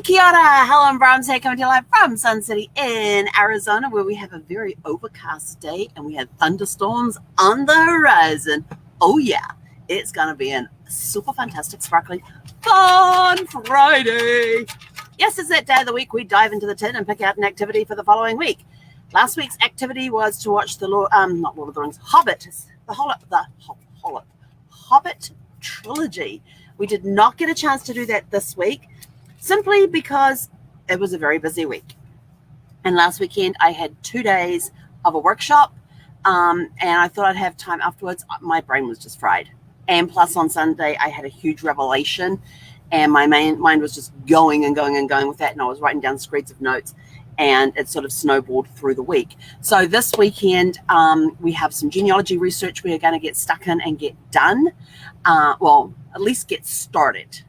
Kia ora, Helen Brahms here, coming to you live from Sun City in Arizona, where we have a very overcast day and we have thunderstorms on the horizon. Oh yeah, it's going to be a super fantastic, sparkling, fun Friday. Yes, it's that day of the week we dive into the tin and pick out an activity for the following week. Last week's activity was to watch the not Lord of the Rings, Hobbit, the Hobbit trilogy. We did not get a chance to do that this week, simply because it was a very busy week. And last weekend I had 2 days of a workshop, and I thought I'd have time afterwards. My brain was just fried. And plus on Sunday I had a huge revelation, and my mind was just going and going and going with that, and I was writing down screeds of notes, and it sort of snowballed through the week. So this weekend we have some genealogy research we are going to get stuck in and get done. Well, at least get started.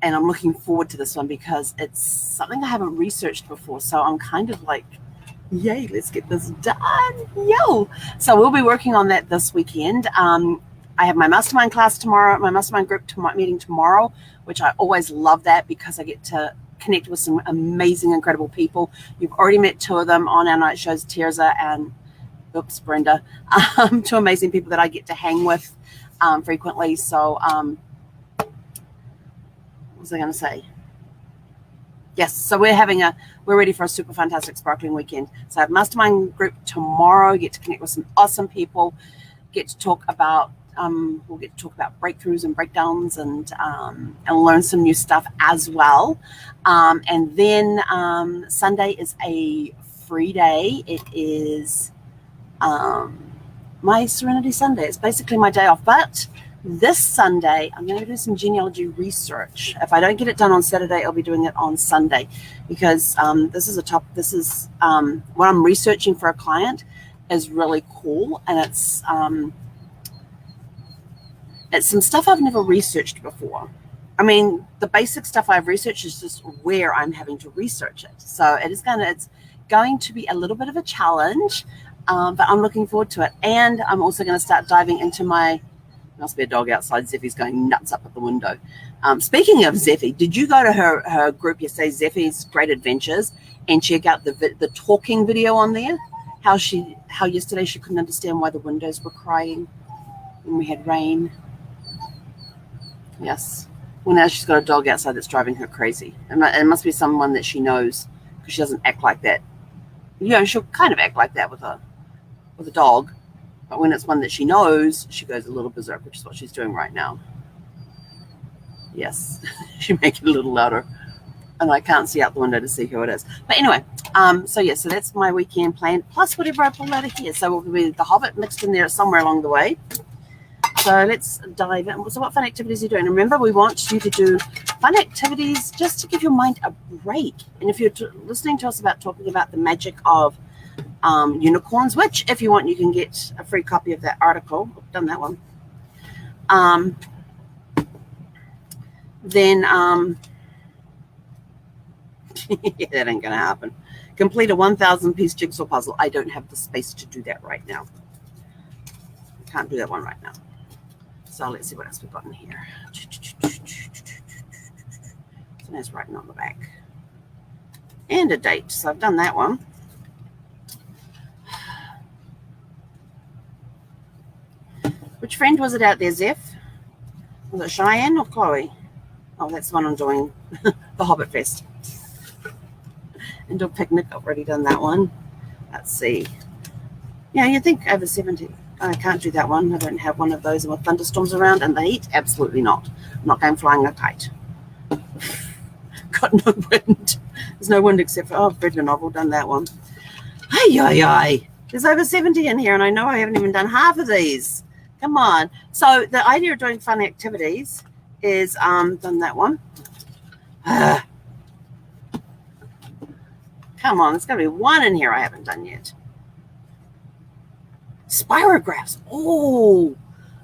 And I'm looking forward to this one because it's something I haven't researched before. So I'm kind of like, yay, let's get this done. Yo. So we'll be working on that this weekend. I have my mastermind class tomorrow, my mastermind group meeting tomorrow, which I always love that because I get to connect with some amazing, incredible people. You've already met 2 of them on our night shows, Tirza and Brenda, 2 amazing people that I get to hang with frequently. So, what was I going to say? Yes, so we're ready for a super fantastic sparkling weekend. So I have mastermind group tomorrow. Get to connect with some awesome people. Get to talk about we'll get to talk about breakthroughs and breakdowns and learn some new stuff as well. And then Sunday is a free day. It is my Serenity Sunday. It's basically my day off, but this Sunday, I'm going to do some genealogy research. If I don't get it done on Saturday, I'll be doing it on Sunday because this is what I'm researching for a client is really cool, and it's some stuff I've never researched before. I mean, the basic stuff I've researched is just where I'm having to research it. So it's going to be a little bit of a challenge, but I'm looking forward to it. And I'm also going to start diving into must be a dog outside. Zeffie's going nuts up at the window. Speaking of Zeffie, did you go to her group yesterday, Zeffie's Great Adventures, and check out the talking video on there? How yesterday she couldn't understand why the windows were crying when we had rain. Yes. Well, now she's got a dog outside that's driving her crazy. It must be someone that she knows, because she doesn't act like that. You know, she'll kind of act like that with a dog. But when it's one that she knows, she goes a little berserk, which is what she's doing right now. Yes, she make it a little louder. And I can't see out the window to see who it is. But anyway, so that's my weekend plan, plus whatever I pull out of here. So we'll be the Hobbit mixed in there somewhere along the way. So let's dive in. So what fun activities are you doing? Remember, we want you to do fun activities just to give your mind a break. And if you're listening to us talking about the magic of unicorns, which if you want you can get a free copy of that article. I've done that one. Then that ain't gonna happen. Complete a 1,000-piece jigsaw puzzle. I don't have the space to do that right now. I can't do that one right now. So let's see what else we've got in here. So there's writing on the back and a date. So I've done that one. Which friend was it out there, Zeph? Was it Cheyenne or Chloe? Oh, that's the one I'm doing the Hobbit Fest. Indoor picnic, I've already done that one. Let's see. Yeah, you'd think over 70. I can't do that one. I don't have one of those with thunderstorms around and the heat. Absolutely not. I'm not going flying a kite. Got no wind. There's no wind except for, I've read a novel, done that one. Ay. There's over 70 in here, and I know I haven't even done half of these. Come on. So the idea of doing fun activities is done that one. Come on, there's got to be one in here I haven't done yet. Spirographs. Oh,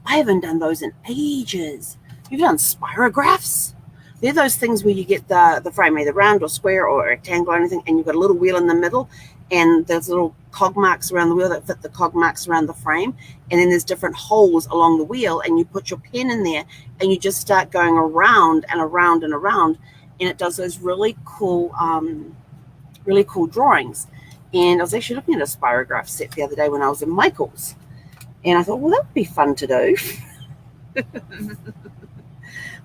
I haven't done those in ages. You've done spirographs? They're those things where you get the frame, either round or square or rectangle or anything, and you've got a little wheel in the middle, and there's little cog marks around the wheel that fit the cog marks around the frame, and then there's different holes along the wheel, and you put your pen in there, and you just start going around and around and around, and it does those really cool drawings. And I was actually looking at a spirograph set the other day when I was in Michael's, and I thought, well, that would be fun to do.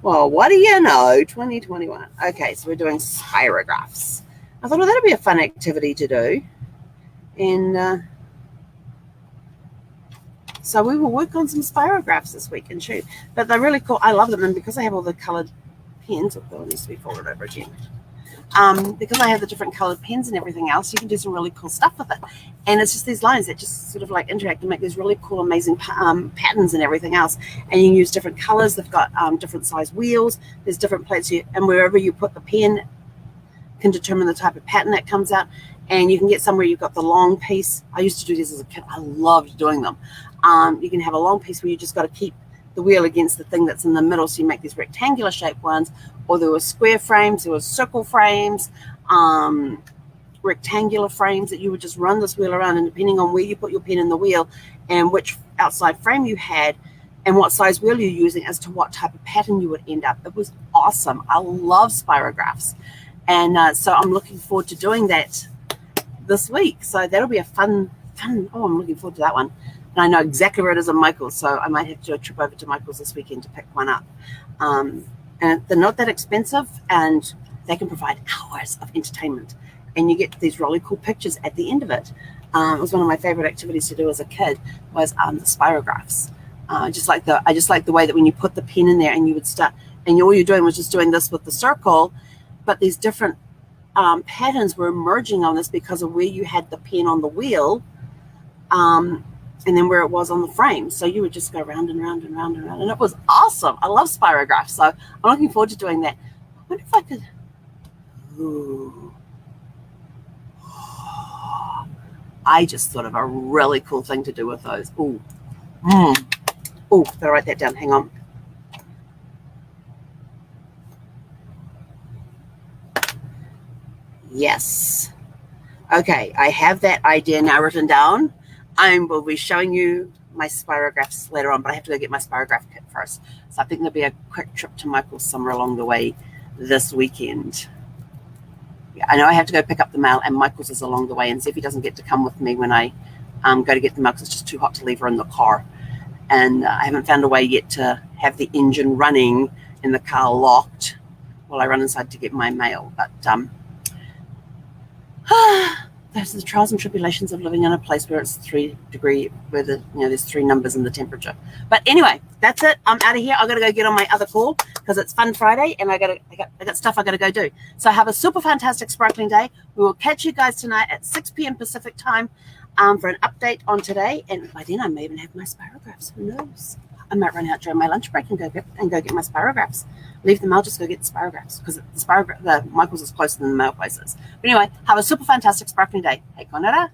Well, what do you know, 2021. Okay, so we're doing spirographs. I thought, well, that'd be a fun activity to do. And so we will work on some spirographs this week and shoot. But they're really cool. I love them, and because I have all the coloured pens, oh, it needs to be folded over again. Because I have the different colored pens and everything else, you can do some really cool stuff with it. And it's just these lines that just sort of like interact and make these really cool, amazing patterns and everything else. And you can use different colors. They've got different size wheels. There's different plates, and wherever you put the pen can determine the type of pattern that comes out. And you can get somewhere you've got the long piece. I used to do this as a kid. I loved doing them. You can have a long piece where you just got to keep the wheel against the thing that's in the middle, so you make these rectangular shaped ones, or there were square frames, there were circle frames, rectangular frames that you would just run this wheel around, and depending on where you put your pen in the wheel and which outside frame you had and what size wheel you're using as to what type of pattern you would end up. It was awesome. I love spirographs, and so I'm looking forward to doing that this week. So that'll be a fun. Oh, I'm looking forward to that one. And I know exactly where it is in Michael's, so I might have to do a trip over to Michael's this weekend to pick one up. And they're not that expensive, and they can provide hours of entertainment. And you get these really cool pictures at the end of it. It was one of my favorite activities to do as a kid, was the spirographs. I just like the way that when you put the pen in there and you would start, and all you're doing was just doing this with the circle, but these different patterns were emerging on this because of where you had the pen on the wheel. And then where it was on the frame. So you would just go round and round and round and round. And it was awesome. I love spirographs. So I'm looking forward to doing that. I wonder if I could. Ooh. I just thought of a really cool thing to do with those. Ooh. Ooh, better write that down. Hang on. Yes. Okay, I have that idea now written down. I will be showing you my spirographs later on, but I have to go get my spirograph kit first. So I think there'll be a quick trip to Michael's somewhere along the way this weekend. Yeah, I know I have to go pick up the mail, and Michael's is along the way, and Zeffie doesn't get to come with me when I go to get the mail because it's just too hot to leave her in the car. And I haven't found a way yet to have the engine running and the car locked while I run inside to get my mail. But those are the trials and tribulations of living in a place where it's 3 degrees, where there's 3 numbers in the temperature. But anyway, that's it. I'm out of here. I got to go get on my other call because it's Fun Friday, and I got stuff I got to go do. So have a super fantastic sparkling day. We will catch you guys tonight at 6 p.m. Pacific time for an update on today, and by then I may even have my spirographs. Who knows? I might run out during my lunch break and go get my spirographs. Leave the mail, just go get the spirographs because the Michael's is closer than the mail places. But anyway, have a super fantastic sparkling day. Hey, konara.